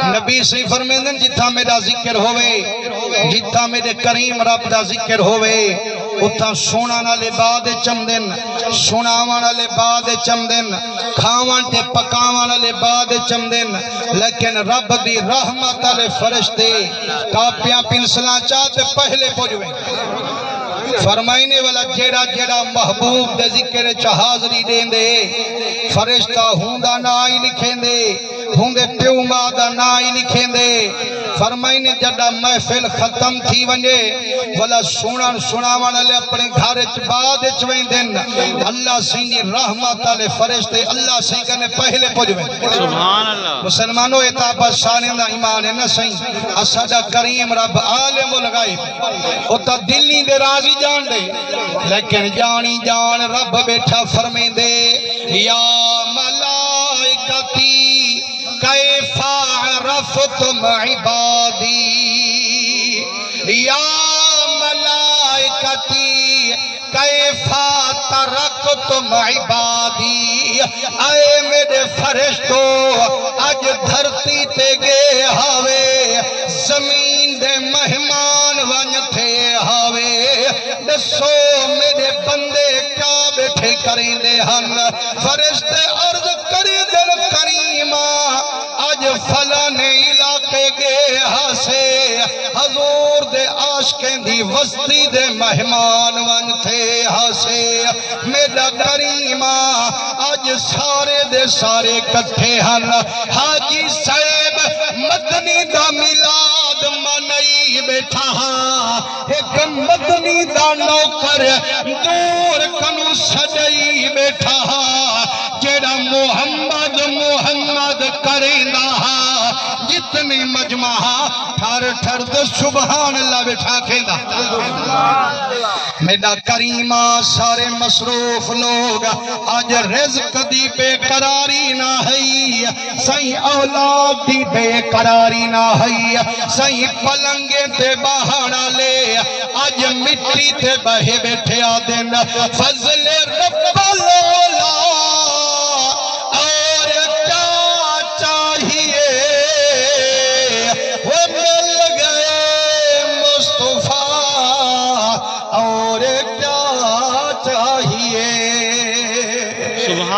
نبی صحیح فرمیندن جتھا میرا ذکر ہوئے جتھا میرے کریم رب دا ذکر ہوئے اتھا سونا نالے بعد چمدن سناوان نالے بعد چمدن کھاوان تے پکاوان نالے بعد چمدن لیکن رب دی رحمت والے فرشتے کاپیاں پنسلاں چاہتے پہلے پوجویں فرمائنے والا جیڑا جیڑا محبوب دے ذکر حاضری دیں دے فرشتہ ہوندہ نائی لکھیں دے ہوندے پیو ماں دا نائی لکھیں دے فرمائنے جڑا محفل ختم تھی ونجے والا سناوان لے اپنے گھارچ بعد چویں دن اللہ سینی رحمت والے فرشتے اللہ سین کرنے پہلے پوجویں سبحان اللہ مسلمانوں اتابہ شانے دا ایمان ہے نہ سین اسادہ کریم رب عالم الغیب اتا دلی دے رازی جان دے لیکن جانی جان رب بیٹھا فرمیں دے یا ملائکتی کیف عرفتم عبادی یا ملائکتی کیف ترکتم عبادی اے میرے فرشتو آج دھرتی تے گے ہاوے زمین دے مہمان ون تھے ہاوے دسو میرے بندے کیا بیٹھے کریں دے ہن فرشتے عرض کریں دے کریمہ آج فلانے علاقے گے ہاسے حضور دے عاشقیں دی وسطی دے مہمان ون تھے ہاسے میرا کریمہ آج سارے دے سارے کٹھے ہن حاجی صاحب مدنی دا ملاد منائی بیٹھا ہاں ایک مدنی دا نوکر دور کنو سجائی بیٹھا ہاں جیڑا محمد محمد کریں دا جتنی مجمع ٹھر ٹھر دے سبحان اللہ بٹھا کے دا میرا کریمہ سارے مصروف لوگ آج رزق دی بے قراری نہ ہے صحیح اولاد دی بے قراری نہ ہے صحیح پلنگے تے بہانا لے آج مٹی تے بہے بیٹھے آدن فضل رب العلا اور کیا چاہیے وہ مل گئے مصطفیٰ اور کیا چاہیے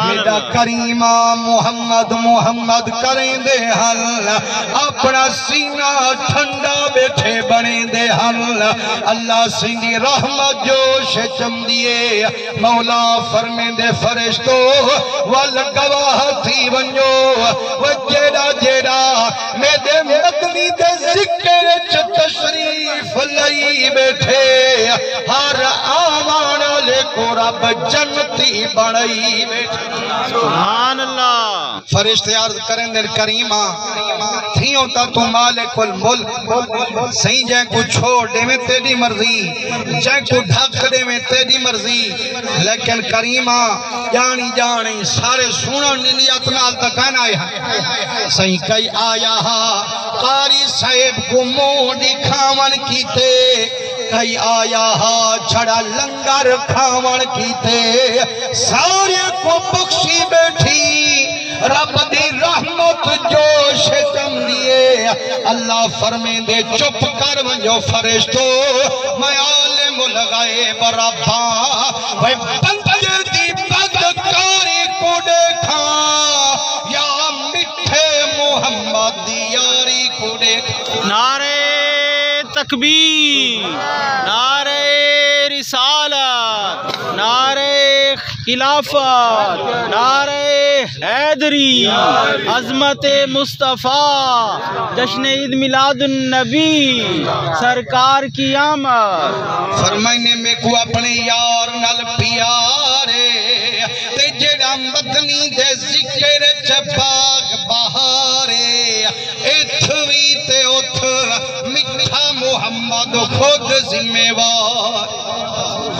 میرا کریمہ محمد محمد کریں دے حل اپنا سینہ ٹھنڈا بیٹھے بنے دے حل اللہ سینی رحمت جوش چم دیے مولا فرمیں دے فرشتو والگواہ تھی ونجو وجیڑا جیڑا میرے مدنی دے ذکر تشریف لئی بیٹھے ہر آوانا لے کو رب جنتی بڑھائی بیٹھے سبحان اللہ فرشتے عرض کریں دے کریمہ تھیوں تا تو مالک الملک صحیح جائیں کو چھوڑ دے میں تیری مرضی جائیں کو ڈھک دے میں تیری مرضی لیکن کریمہ جانی جانی سارے سونا نیت نال تک آیا صحیح کئی آیا قاری صاحب کو موڑی کھاون کیتے کئی آیا چھڑا لنگر کھاون کیتے سارے کو بخشی بیٹھی رب دی رحمت جوش کم دیے اللہ فرمیں دے چپ کر ونجو فرشتو میں عالم الغیب ربا وہ بندے دی بدکاری کو دیکھا یا مٹھے محمد دی یاری کو دیکھا نعرہ تکبیر نعرہ رسالت نعرہ خلافت نعرہ حیدری عظمت مصطفیٰ جشن عید میلاد النبی سرکار کی آمد فرمائنے میں کو اپنے یار نل پیارے تے جڑا مدنی دے ذکر چپاک بہارے اتھوی تے اتھ مٹھا محمد خود ذمہ وار